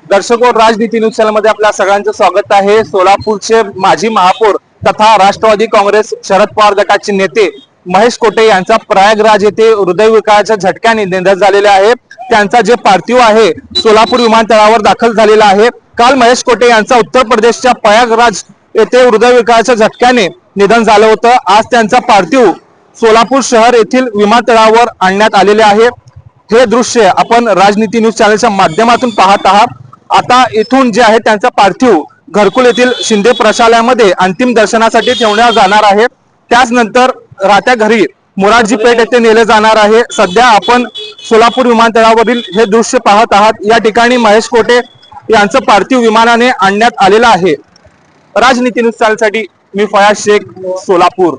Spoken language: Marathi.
दर्शको, राजनीती न्यूज चॅनल मध्ये आपल्या सगळ्यांचं स्वागत आहे। सोलापूरचे माजी महापौर तथा राष्ट्रवादी काँग्रेस शरद पवार गटाचे नेते महेश कोटे यांचा प्रयागराज येथे हृदयविकाराच्या झटक्याने निधन झालेले आहे। त्यांचा जे पार्थिव आहे सोलापूर विमानतळावर दाखल झालेला आहे। काल महेश कोटे यांचा उत्तर प्रदेशच्या प्रयागराज येथे हृदयविकाराच्या झटक्याने निधन झालं होतं। आज त्यांचा पार्थिव सोलापूर शहर येथील विमानतळावर आणण्यात आलेले आहे। हे दृश्य आपण राजनीती न्यूज चॅनलच्या माध्यमातून पाहत आहात। आता इथून जे आहे त्यांचा पार्थिव घरकुल येथील शिंदे प्रशालयामध्ये अंतिम दर्शनासाठी ठेवण्यात जाणार आहे। त्याचनंतर राहत्या घरी मोरारजी पेठ येथे नेले जाणार आहे। सध्या आपण सोलापूर विमानतळावरील हे दृश्य पाहत आहात। या ठिकाणी महेश कोटे यांचं पार्थिव विमानाने आणण्यात आलेलं आहे। राजनीती न्यूज चॅनलसाठी मी फयाज शेख, सोलापूर।